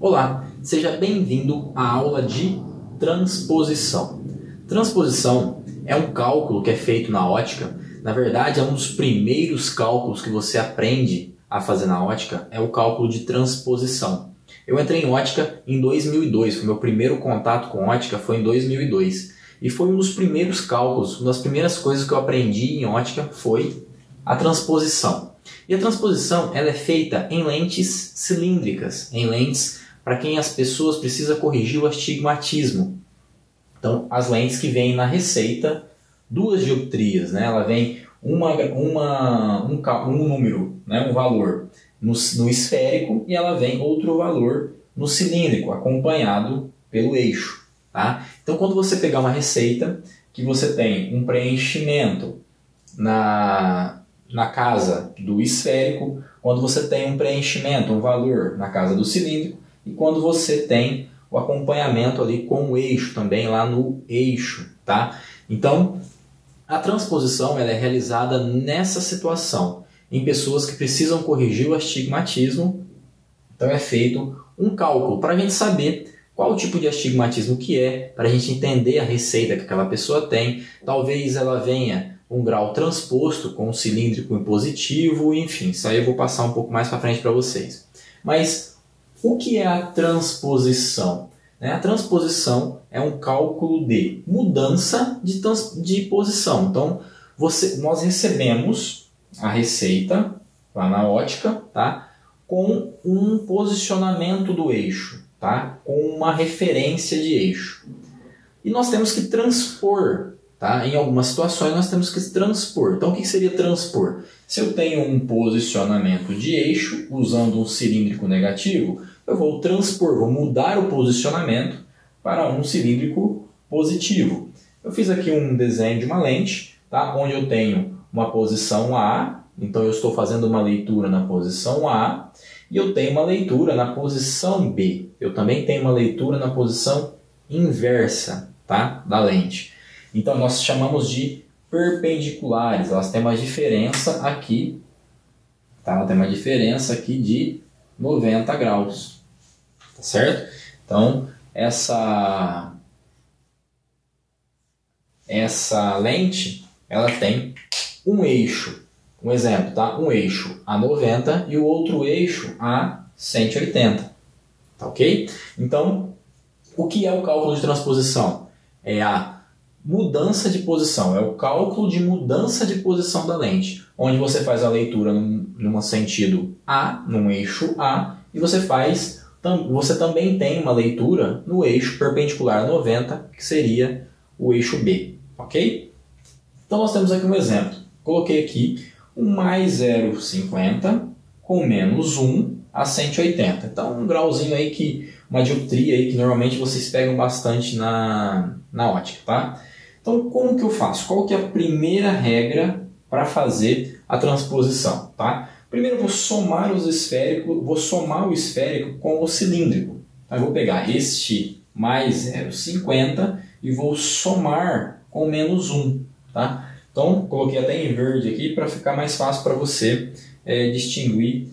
Olá, seja bem-vindo à aula de transposição. Transposição é um cálculo que é feito na ótica. Na verdade, é um dos primeiros cálculos que você aprende a fazer na ótica, é o cálculo de transposição. Eu entrei em ótica em 2002, o meu primeiro contato com ótica foi em 2002. E foi um dos primeiros cálculos, uma das primeiras coisas que eu aprendi em ótica foi a transposição. E a transposição ela é feita em lentes cilíndricas, em lentes para quem as pessoas precisam corrigir o astigmatismo. Então, as lentes que vêm na receita, duas dioptrias, né? Ela vem um número, né? Um valor no esférico e ela vem outro valor no cilíndrico, acompanhado pelo eixo. Tá? Então, quando você pegar uma receita que você tem um preenchimento na casa do esférico, quando você tem um preenchimento, um valor na casa do cilíndrico, e quando você tem o acompanhamento ali com o eixo, também lá no eixo. Tá? Então, a transposição ela é realizada nessa situação, em pessoas que precisam corrigir o astigmatismo. Então, é feito um cálculo para a gente saber qual o tipo de astigmatismo que é, para a gente entender a receita que aquela pessoa tem. Talvez ela venha um grau transposto com um cilíndrico em positivo, enfim, isso aí eu vou passar um pouco mais para frente para vocês. Mas o que é a transposição? A transposição é um cálculo de mudança de posição. Então, nós recebemos a receita lá na ótica, tá? Com um posicionamento do eixo, tá? Com uma referência de eixo. E nós temos que transpor, tá? Em algumas situações nós temos que transpor. Então o que seria transpor? Se eu tenho um posicionamento de eixo usando um cilíndrico negativo, eu vou transpor, vou mudar o posicionamento para um cilíndrico positivo. Eu fiz aqui um desenho de uma lente, tá? Onde eu tenho uma posição A, então eu estou fazendo uma leitura na posição A, e eu tenho uma leitura na posição B. Eu também tenho uma leitura na posição inversa, tá? Da lente. Então nós chamamos de perpendiculares. Elas têm uma diferença aqui, tá? Ela tem uma diferença aqui de 90 graus. Tá certo? Então essa lente ela tem um eixo. Um exemplo, tá? Um eixo a 90 e o outro eixo a 180. Tá ok? Então, o que é o cálculo de transposição? É a mudança de posição, é o cálculo de mudança de posição da lente, onde você faz a leitura num sentido A, num eixo A, e você também tem uma leitura no eixo perpendicular a 90, que seria o eixo B. Ok? Então, nós temos aqui um exemplo. Coloquei aqui um mais 0,50 com menos 1 a 180. Então, um grauzinho aí uma dioptria aí que normalmente vocês pegam bastante na ótica, tá? Então, como que eu faço? Qual que é a primeira regra para fazer a transposição, tá? Primeiro eu vou somar os esféricos, vou somar o esférico com o cilíndrico. Tá? Eu vou pegar este mais 0,50 e vou somar com menos 1, tá? Então, coloquei até em verde aqui para ficar mais fácil para você distinguir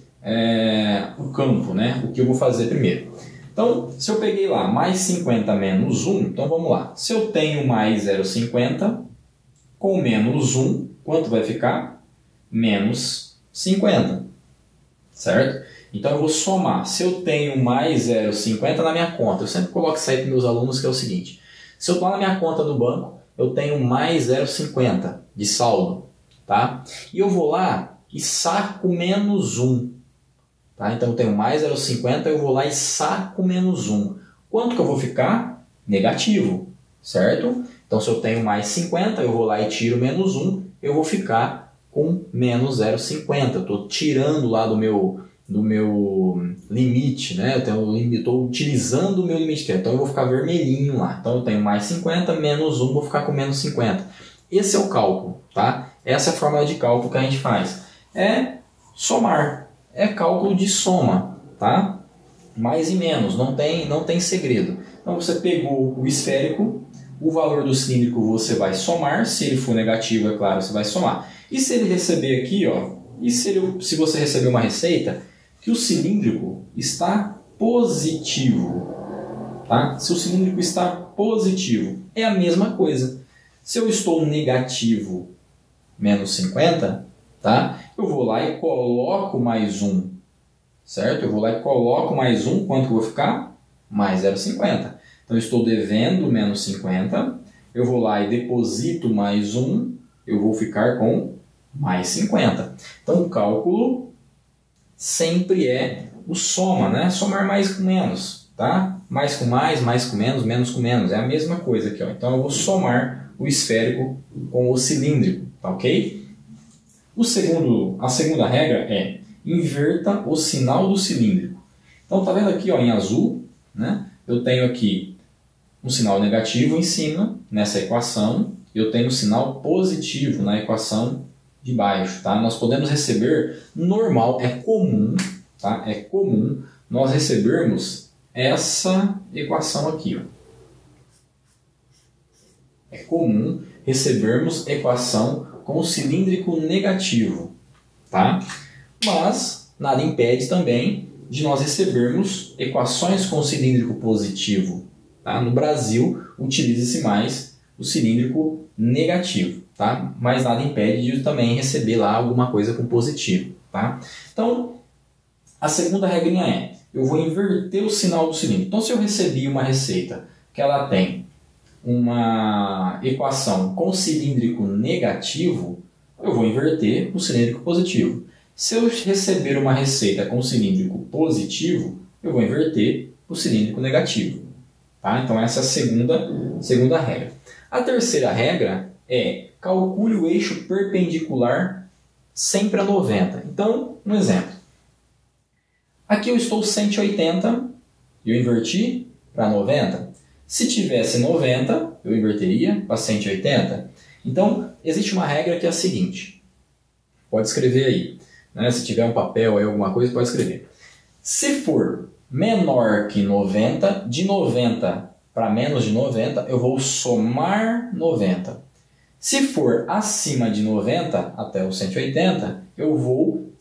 o campo, né? O que eu vou fazer primeiro. Então, se eu peguei lá mais 50 menos 1, então vamos lá. Se eu tenho mais 0,50 com menos 1, quanto vai ficar? Menos 50, certo? Então, eu vou somar. Se eu tenho mais 0,50 na minha conta, eu sempre coloco isso aí para meus alunos, que é o seguinte. Se eu estou na minha conta do banco, eu tenho mais 0,50 de saldo, tá? E eu vou lá e saco menos 1. Tá? Então eu tenho mais 0,50, eu vou lá e saco menos 1. Quanto que eu vou ficar? Negativo, certo? Então se eu tenho mais 50, eu vou lá e tiro menos 1, eu vou ficar com menos 0,50. Eu estou tirando lá do meu limite, né? Eu estou utilizando o meu limite, então eu vou ficar vermelhinho lá. Então eu tenho mais 50, menos 1, vou ficar com menos 50. Esse é o cálculo, tá? Essa é a fórmula de cálculo que a gente faz. É somar, é cálculo de soma, tá? Mais e menos, não tem segredo. Então você pegou o esférico, o valor do cilíndrico você vai somar, se ele for negativo, é claro, você vai somar. E se ele receber aqui, ó, se você receber uma receita que o cilíndrico está positivo, tá? Se o cilíndrico está positivo, é a mesma coisa. Se eu estou negativo, menos 50, tá? Eu vou lá e coloco mais um, certo? Eu vou lá e coloco mais um, quanto que eu vou ficar? Mais 0,50. Então, eu estou devendo menos 50, eu vou lá e deposito mais um, eu vou ficar com mais 50. Então, o cálculo sempre é o soma, né? Somar mais com menos, tá? Mais com menos, menos com menos. É a mesma coisa aqui, ó. Então, eu vou somar o esférico com o cilíndrico, tá ok? A segunda regra é inverta o sinal do cilíndrico. Então, tá vendo aqui, ó, em azul, né? Eu tenho aqui um sinal negativo em cima, nessa equação. Eu tenho um sinal positivo na equação de baixo, tá? Nós podemos receber, normal, é comum, tá? É comum nós recebermos essa equação aqui, ó. É comum recebermos equação com o cilíndrico negativo, tá? Mas nada impede também de nós recebermos equações com cilíndrico positivo, tá? No Brasil, utiliza-se mais o cilíndrico negativo, tá? Mas nada impede de também receber lá alguma coisa com positivo, tá? Então, a segunda regrinha é, eu vou inverter o sinal do cilindro. Então, se eu recebi uma receita que ela tem uma equação com cilíndrico negativo, eu vou inverter o cilíndrico positivo. Se eu receber uma receita com cilíndrico positivo, eu vou inverter o cilíndrico negativo, tá? Então, essa é a segunda regra. A terceira regra é calcule o eixo perpendicular sempre a 90. Então, um exemplo. Aqui eu estou 180 e eu inverti para 90. Se tivesse 90, eu inverteria para 180. Então, existe uma regra que é a seguinte. Pode escrever aí, né? Se tiver um papel aí, alguma coisa, pode escrever. Se for menor que 90, de 90 para menos de 90, eu vou somar 90. Se for acima de 90, até o 180, eu vou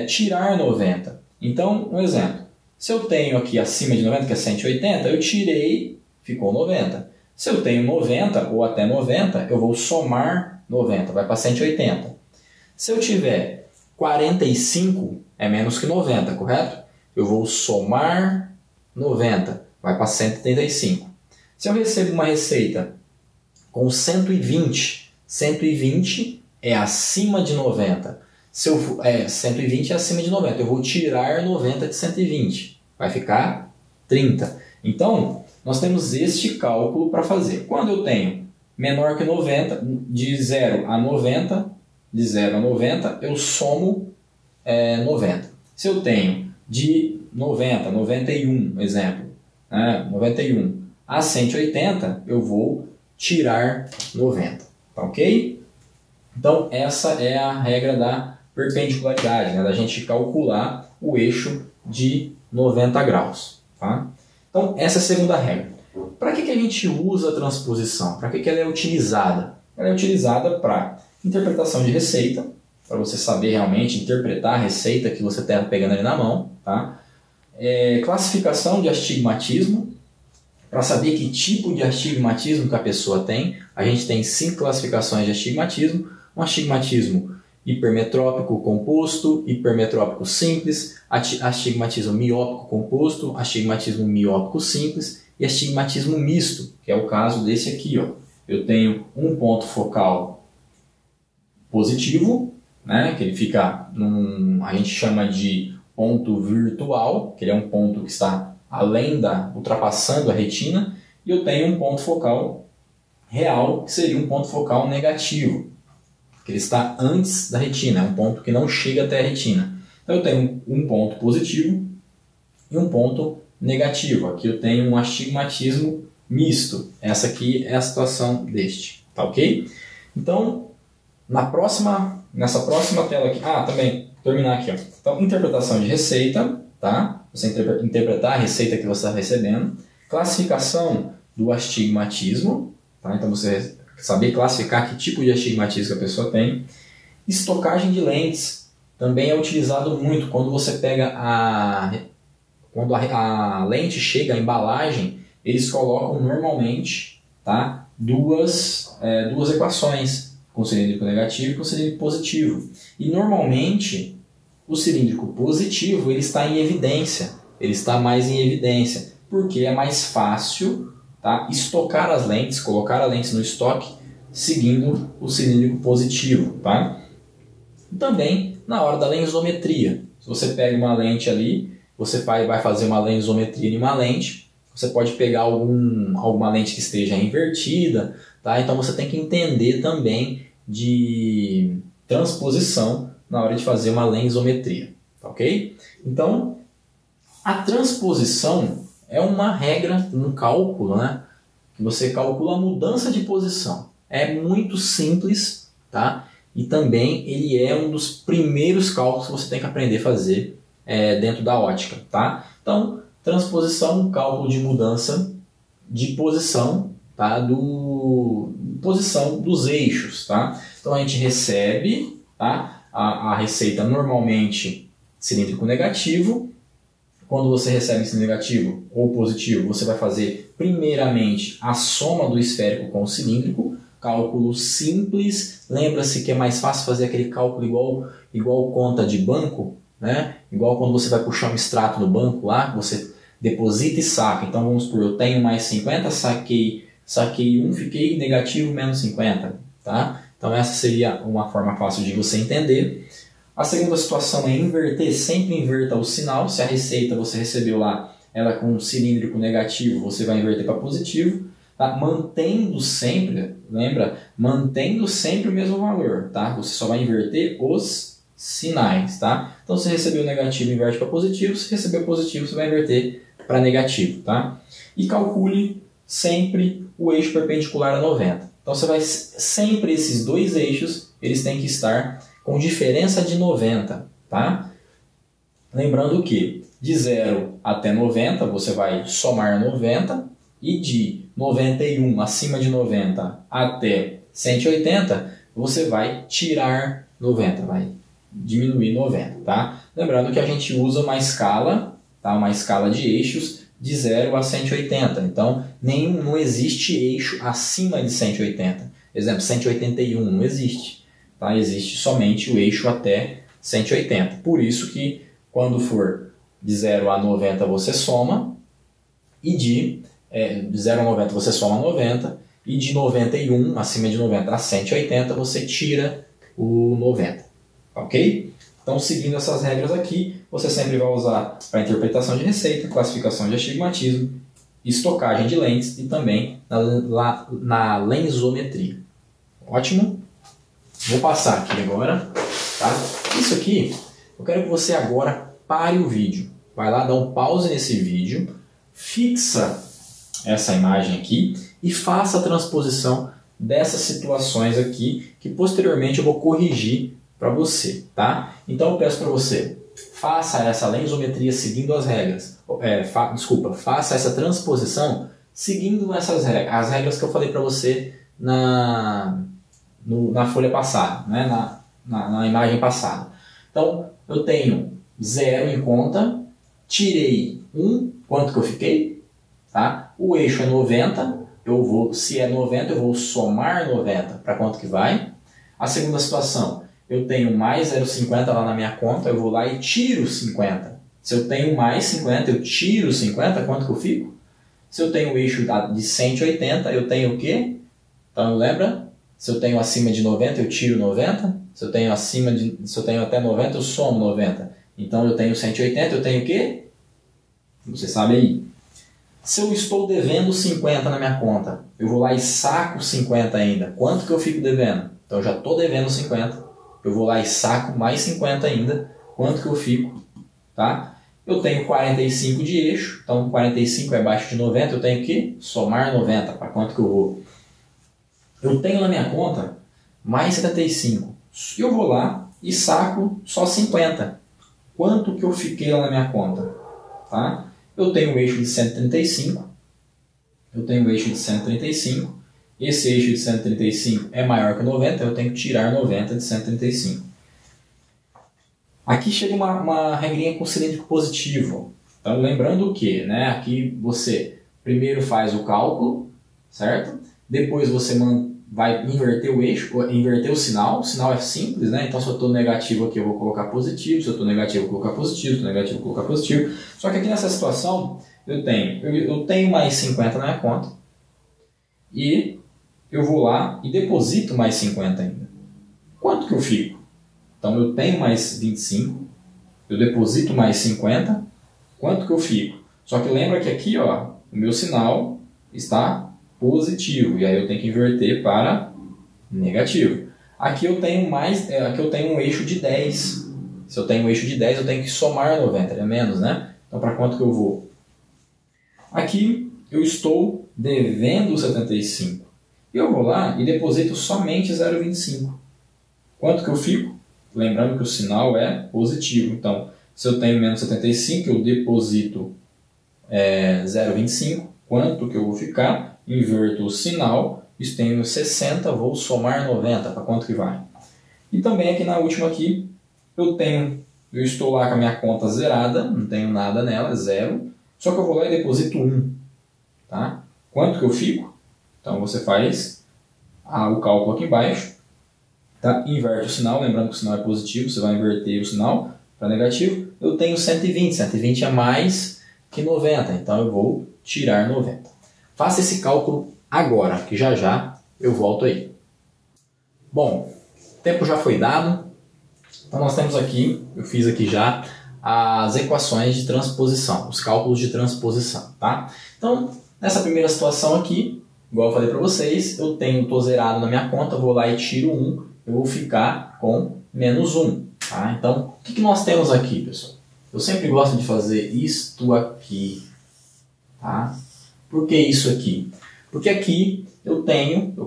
tirar 90. Então, um exemplo. Se eu tenho aqui acima de 90, que é 180, eu tirei, ficou 90. Se eu tenho 90 ou até 90, eu vou somar 90, vai para 180. Se eu tiver 45, é menos que 90, correto? Eu vou somar 90, vai para 135. Se eu recebo uma receita com 120, 120 é acima de 90. 120 é acima de 90. Eu vou tirar 90 de 120. Vai ficar 30. Então, nós temos este cálculo para fazer. Quando eu tenho menor que 90, de 0 a 90, eu somo 90. Se eu tenho de 90, 91, exemplo, 91 a 180, eu vou tirar 90. Tá ok? Então, essa é a regra da perpendicularidade, né? Da gente calcular o eixo de 90 graus. Tá? Então, essa é a segunda regra. Para que a gente usa a transposição? Para que ela é utilizada? Ela é utilizada para interpretação de receita, para você saber realmente interpretar a receita que você está pegando ali na mão. Tá? Classificação de astigmatismo, para saber que tipo de astigmatismo que a pessoa tem. A gente tem 5 classificações de astigmatismo. Um astigmatismo hipermetrópico composto, hipermetrópico simples, astigmatismo miópico composto, astigmatismo miópico simples e astigmatismo misto, que é o caso desse aqui. Ó. Eu tenho um ponto focal positivo, né, que ele fica a gente chama de ponto virtual, que ele é um ponto que está ultrapassando a retina, e eu tenho um ponto focal real, que seria um ponto focal negativo, que ele está antes da retina, é um ponto que não chega até a retina. Então eu tenho um ponto positivo e um ponto negativo. Aqui eu tenho um astigmatismo misto. Essa aqui é a situação deste, tá ok? Então, nessa próxima tela aqui, também, terminar aqui, ó. Então, interpretação de receita, tá? Você interpretar a receita que você está recebendo. Classificação do astigmatismo, tá? Então você saber classificar que tipo de astigmatismo que a pessoa tem. Estocagem de lentes também é utilizado muito quando você pega quando a lente chega à embalagem, eles colocam normalmente, tá, duas equações, com cilíndrico negativo e com cilíndrico positivo. E normalmente o cilíndrico positivo ele está em evidência, ele está mais em evidência, porque é mais fácil, tá, estocar as lentes, colocar as lentes no estoque seguindo o cilíndrico positivo. Tá? E também na hora da lensometria. Se você pega uma lente ali, você vai fazer uma lensometria em uma lente, você pode pegar alguma lente que esteja invertida, tá? Então você tem que entender também de transposição na hora de fazer uma lensometria, tá, ok? Então, a transposição é uma regra, um cálculo, né? Que você calcula a mudança de posição. É muito simples, tá? E também ele é um dos primeiros cálculos que você tem que aprender a fazer dentro da ótica, tá? Então, transposição, cálculo de mudança de posição, tá? Posição dos eixos, tá? Então a gente recebe, tá? A receita normalmente cilíndrico negativo. Quando você recebe cilíndrico negativo ou positivo, você vai fazer primeiramente a soma do esférico com o cilíndrico. Cálculo simples. Lembra-se que é mais fácil fazer aquele cálculo igual conta de banco, né? Igual quando você vai puxar um extrato no banco lá, você deposita e saca. Então vamos supor, eu tenho mais 50, saquei 1, fiquei negativo menos 50. Tá? Então essa seria uma forma fácil de você entender. A segunda situação é inverter, sempre inverta o sinal. Se a receita você recebeu lá, ela com um cilíndrico negativo, você vai inverter para positivo. Tá? Mantendo sempre, lembra? Mantendo sempre o mesmo valor. Tá? Você só vai inverter os sinais. Tá? Então se recebeu negativo, inverte para positivo. Se recebeu positivo, você vai inverter para negativo. Tá? E calcule sempre o eixo perpendicular a 90. Então você vai sempre esses dois eixos, eles têm que estar com diferença de 90, tá? Lembrando que de 0 até 90 você vai somar 90 e de 91 acima de 90 até 180 você vai tirar 90, vai diminuir 90, tá? Lembrando que a gente usa uma escala, tá? Uma escala de eixos de 0 a 180. Então, não existe eixo acima de 180. Exemplo, 181 não existe. Tá? Existe somente o eixo até 180. Por isso que quando for de 0 a 90 você soma, e de 0 a 90 você soma 90, e de 91, acima de 90 a 180, você tira o 90. Ok? Então, seguindo essas regras aqui, você sempre vai usar para interpretação de receita, classificação de astigmatismo, estocagem de lentes e também na lensometria. Ótimo? Vou passar aqui agora. Tá? Isso aqui, eu quero que você agora pare o vídeo. Vai lá, dá um pause nesse vídeo, fixa essa imagem aqui e faça a transposição dessas situações aqui, que posteriormente eu vou corrigir para você, tá? Então eu peço para você, faça essa lensometria seguindo as regras. Faça essa transposição seguindo essas regras, as regras que eu falei para você na folha passada, né? na imagem passada. Então eu tenho 0 em conta, tirei 1, quanto que eu fiquei? Tá? O eixo é 90, se é 90 eu vou somar 90, para quanto que vai? A segunda situação, eu tenho mais 0,50 lá na minha conta, eu vou lá e tiro 50. Se eu tenho mais 50, eu tiro 50, quanto que eu fico? Se eu tenho o eixo de 180, eu tenho o quê? Então lembra? Se eu tenho acima de 90, eu tiro 90. Se eu tenho até 90, eu somo 90. Então eu tenho 180, eu tenho o quê? Você sabe aí. Se eu estou devendo 50 na minha conta, eu vou lá e saco 50 ainda. Quanto que eu fico devendo? Então eu já estou devendo 50. Eu vou lá e saco mais 50 ainda. Quanto que eu fico? Tá? Eu tenho 45 de eixo. Então 45 é abaixo de 90. Eu tenho que somar 90. Para quanto que eu vou? Eu tenho na minha conta mais 75. Eu vou lá e saco só 50. Quanto que eu fiquei lá na minha conta? Tá? Eu tenho o eixo de 135. Esse eixo de 135 é maior que 90, eu tenho que tirar 90 de 135. Aqui chega uma regrinha com cilíndrico positivo. Então, lembrando que, né, aqui você primeiro faz o cálculo, certo? Depois você vai inverter o eixo, inverter o sinal é simples, né? Então, se eu estou negativo aqui, eu vou colocar positivo, se eu estou negativo, eu vou colocar positivo, se eu estou negativo, eu vou colocar positivo. Só que aqui nessa situação, eu tenho mais 50 na minha conta e eu vou lá e deposito mais 50 ainda. Quanto que eu fico? Então, eu tenho mais 25, eu deposito mais 50, quanto que eu fico? Só que lembra que aqui, ó, o meu sinal está positivo, e aí eu tenho que inverter para negativo. Aqui eu tenho aqui eu tenho um eixo de 10. Se eu tenho um eixo de 10, eu tenho que somar 90, é menos, né? Então, para quanto que eu vou? Aqui eu estou devendo 75. Eu vou lá e deposito somente 0,25. Quanto que eu fico? Lembrando que o sinal é positivo. Então, se eu tenho menos 75, eu deposito 0,25. Quanto que eu vou ficar? Inverto o sinal, tenho 60, vou somar 90. Para quanto que vai? E também aqui na última aqui, eu estou lá com a minha conta zerada, não tenho nada nela, zero. Só que eu vou lá e deposito 1. Tá? Quanto que eu fico? Então você faz o cálculo aqui embaixo. Tá? Inverte o sinal, lembrando que o sinal é positivo, você vai inverter o sinal para negativo. Eu tenho 120, 120 é mais que 90, então eu vou tirar 90. Faça esse cálculo agora, que já já eu volto aí. Bom, o tempo já foi dado, então nós temos aqui, eu fiz aqui já as equações de transposição, os cálculos de transposição. Tá? Então, nessa primeira situação aqui, igual eu falei para vocês, eu estou zerado na minha conta, vou lá e tiro 1, eu vou ficar com menos 1. Tá? Então, o que nós temos aqui, pessoal? Eu sempre gosto de fazer isto aqui. Tá? Por que isso aqui? Porque aqui eu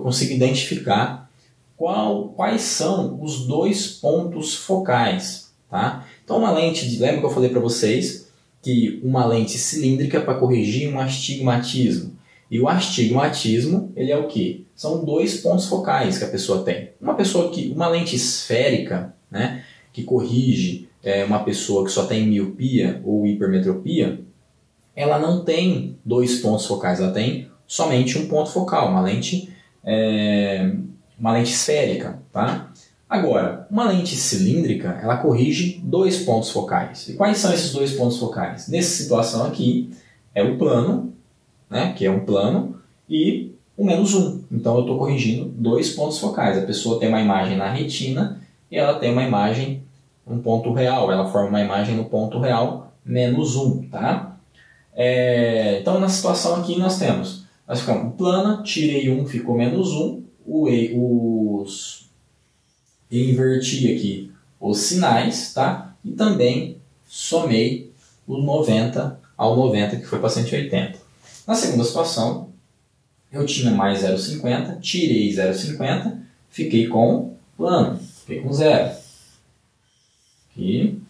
consigo identificar quais são os dois pontos focais. Tá? Então, lembra que eu falei para vocês que uma lente cilíndrica é para corrigir um astigmatismo. E o astigmatismo, ele é o quê? São dois pontos focais que a pessoa tem. Uma lente esférica, né, que corrige uma pessoa que só tem miopia ou hipermetropia, ela não tem dois pontos focais, ela tem somente um ponto focal, uma lente esférica. Tá? Agora, uma lente cilíndrica, ela corrige dois pontos focais. E quais são esses dois pontos focais? Nessa situação aqui, é o plano, né, que é um plano, e o menos 1. Então eu estou corrigindo dois pontos focais. A pessoa tem uma imagem na retina e ela tem uma imagem no ponto real. Ela forma uma imagem no ponto real menos 1. Tá? Então na situação aqui nós ficamos plana, tirei 1, ficou menos 1. Inverti aqui os sinais, tá? E também somei o 90 ao 90, que foi para 180. Na segunda situação, eu tinha mais 0,50, tirei 0,50, fiquei com plano, fiquei com 0. Aqui.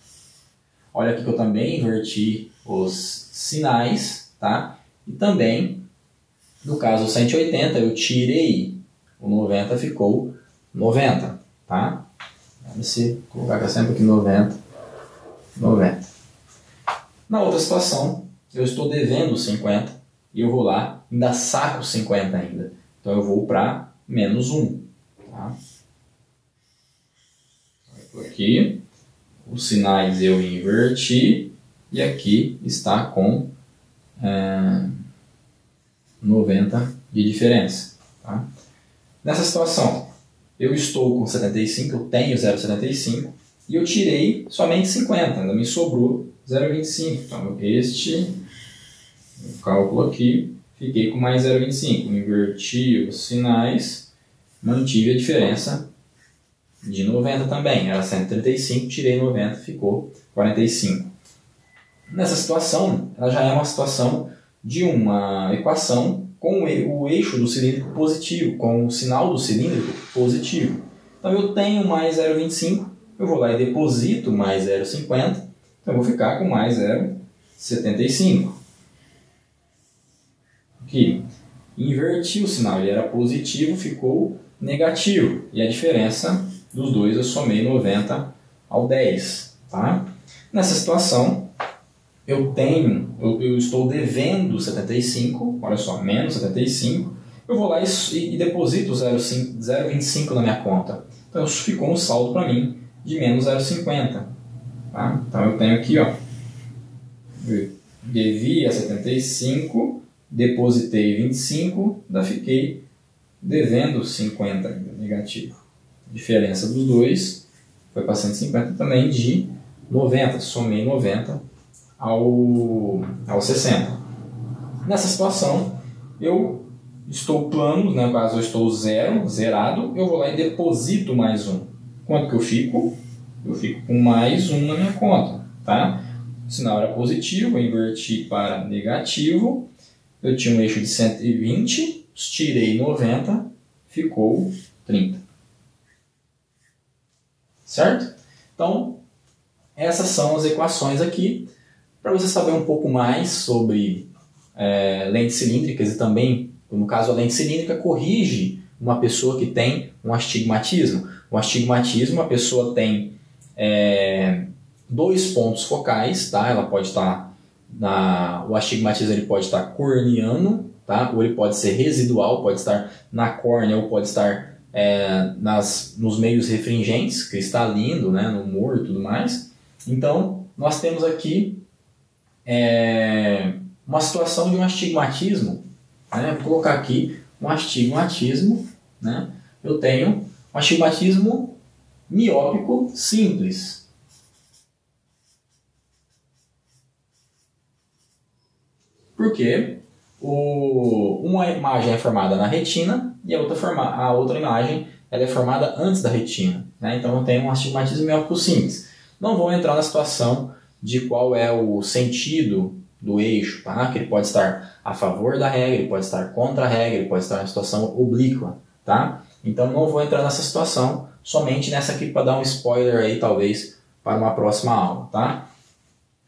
Olha aqui que eu também inverti os sinais, tá? E também, no caso 180, eu tirei o 90, ficou 90, tá? Vamos colocar sempre aqui 90, 90. Na outra situação, eu estou devendo 50 e eu vou lá, ainda saco 50 ainda. Então eu vou para menos 1. Tá? Aqui, os sinais eu inverti e aqui está com 90 de diferença. Tá? Nessa situação, eu estou com 75, eu tenho 0,75 e eu tirei somente 50, ainda me sobrou 0,25. Então, o cálculo aqui, fiquei com mais 0,25. Inverti os sinais, mantive a diferença de 90 também. Era 135, tirei 90, ficou 45. Nessa situação, ela já é uma situação de uma equação com o eixo do cilíndrico positivo, com o sinal do cilíndrico positivo. Então eu tenho mais 0,25, eu vou lá e deposito mais 0,50, então eu vou ficar com mais 0,75. Aqui, inverti o sinal, ele era positivo, ficou negativo. E a diferença dos dois eu somei 90 ao 10. Tá? Nessa situação, eu estou devendo 75, olha só, menos 75, eu vou lá e deposito 0,25 na minha conta. Então ficou um saldo para mim de menos 0,50. Tá? Então eu tenho aqui, ó, devia 75, depositei 25, ainda fiquei devendo 50 ainda, negativo. A diferença dos dois foi para 150 também de 90, somei 90 ao 60. Nessa situação, eu estou plano, né, no caso eu estou zerado, eu vou lá e deposito mais um. Quanto que eu fico? Eu fico com mais um na minha conta. Tá? O sinal era positivo, eu inverti para negativo, eu tinha um eixo de 120, tirei 90, ficou 30. Certo? Então, essas são as equações aqui. Para você saber um pouco mais sobre lentes cilíndricas e também, no caso, a lente cilíndrica corrige uma pessoa que tem um astigmatismo. O astigmatismo, a pessoa tem 2 pontos focais, tá? Ela pode estar o astigmatismo ele pode estar corneano, tá? Ou ele pode ser residual, pode estar na córnea ou pode estar nos meios refringentes, cristalino, né? No humor e tudo mais. Então, nós temos aqui uma situação de um astigmatismo, né? Vou colocar aqui um astigmatismo, né? Eu tenho um astigmatismo miópico simples. Porque uma imagem é formada na retina e a outra imagem ela é formada antes da retina. Né? Então eu tenho um astigmatismo miópico simples. Não vou entrar na situação de qual é o sentido do eixo, tá? Que ele pode estar a favor da regra, ele pode estar contra a regra, ele pode estar na situação oblíqua. Tá? Então não vou entrar nessa situação, somente nessa aqui para dar um spoiler aí, talvez, para uma próxima aula. Tá?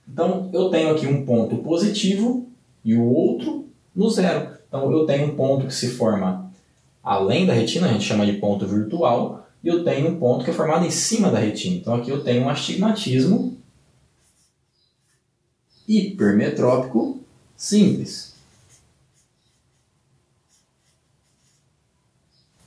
Então eu tenho aqui um ponto positivo e o outro no zero. Então eu tenho um ponto que se forma além da retina, a gente chama de ponto virtual, e eu tenho um ponto que é formado em cima da retina. Então aqui eu tenho um astigmatismo hipermetrópico simples.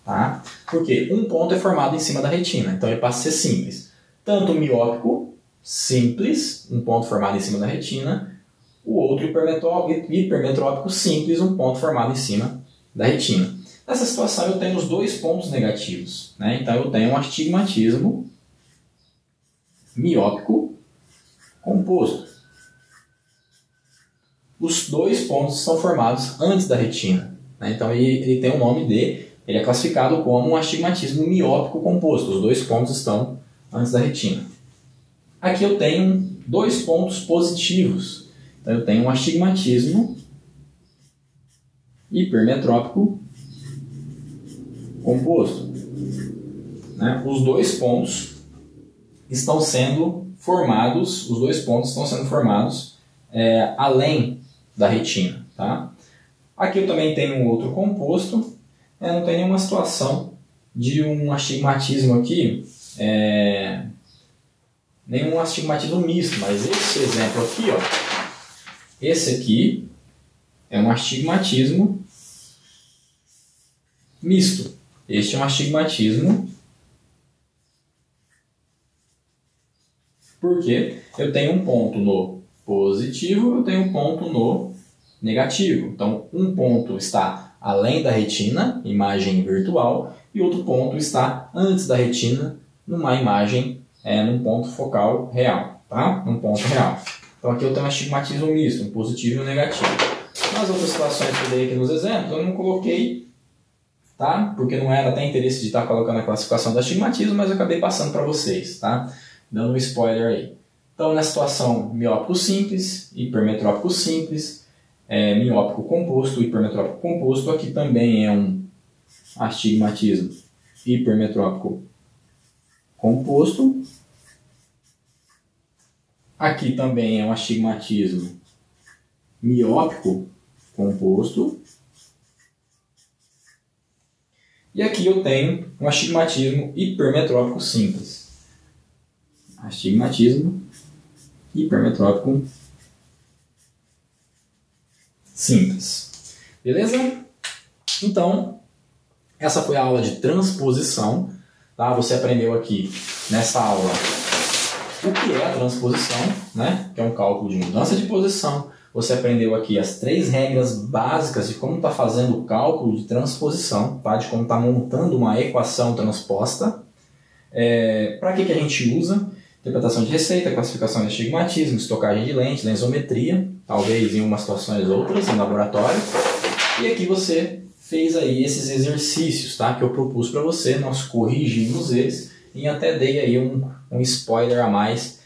Tá? Porque um ponto é formado em cima da retina, então ele passa a ser simples. Tanto miópico, simples, um ponto formado em cima da retina, o outro hipermetrópico simples, um ponto formado em cima da retina. Nessa situação eu tenho os 2 pontos negativos. Né? Então eu tenho um astigmatismo miópico composto. Os 2 pontos são formados antes da retina. Né? Então ele tem o nome ele é classificado como um astigmatismo miópico composto. Os 2 pontos estão antes da retina. Aqui eu tenho 2 pontos positivos. Então eu tenho um astigmatismo hipermetrópico composto. Né? Os 2 pontos estão sendo formados, além da retina. Tá? Aqui eu também tenho um outro composto, não tem nenhuma situação de um astigmatismo aqui, nenhum astigmatismo misto, mas esse exemplo aqui, ó, esse aqui é um astigmatismo misto. Este é um astigmatismo porque eu tenho um ponto no positivo, eu tenho um ponto no negativo. Então, um ponto está além da retina, imagem virtual, e outro ponto está antes da retina, numa imagem, num ponto focal real. Tá? Num ponto real. Então, aqui eu tenho um astigmatismo misto, um positivo e um negativo. Nas outras situações que eu dei aqui nos exemplos, eu não coloquei, tá? Porque não era até interesse de estar colocando a classificação do astigmatismo, mas eu acabei passando para vocês, tá? Dando um spoiler aí. Então, na situação miópico simples, hipermetrópico simples, miópico composto, hipermetrópico composto, aqui também é um astigmatismo hipermetrópico composto. Aqui também é um astigmatismo miópico composto. E aqui eu tenho um astigmatismo hipermetrópico simples. Astigmatismo hipermetrópico simples. Beleza? Então, essa foi a aula de transposição. Tá? Você aprendeu aqui nessa aula o que é a transposição, né? Que é um cálculo de mudança de posição. Você aprendeu aqui as 3 regras básicas de como está fazendo o cálculo de transposição, tá? De como está montando uma equação transposta. Para que a gente usa? Interpretação de receita, classificação de astigmatismo, estocagem de lente, lensometria, talvez em umas situações outras, em laboratório. E aqui você fez aí esses exercícios, tá? Que eu propus para você, nós corrigimos eles e até dei aí um spoiler a mais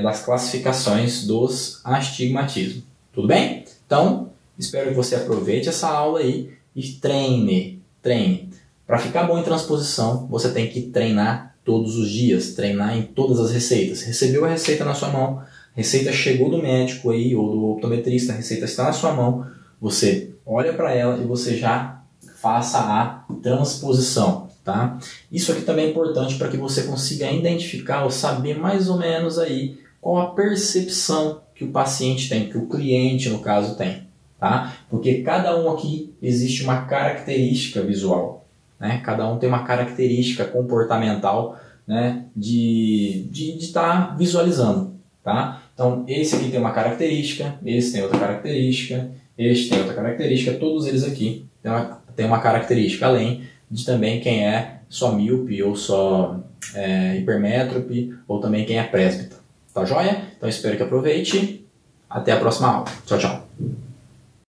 das classificações dos astigmatismos. Tudo bem? Então, espero que você aproveite essa aula aí e treine. Para ficar bom em transposição, você tem que treinar todos os dias, treinar em todas as receitas. Recebeu a receita na sua mão, a receita chegou do médico aí, ou do optometrista, a receita está na sua mão, você olha para ela e você já faça a transposição. Tá? Isso aqui também é importante para que você consiga identificar ou saber mais ou menos aí qual a percepção que o paciente tem, que o cliente no caso tem. Tá? Porque cada um aqui existe uma característica visual. Né? Cada um tem uma característica comportamental, né? de estar visualizando. Tá? Então esse aqui tem uma característica, esse tem outra característica, este tem outra característica, todos eles aqui têm uma característica, além de também quem é só míope ou só hipermétrope, ou também quem é presbítero. Tá joia? Então espero que aproveite. Até a próxima aula. Tchau, tchau.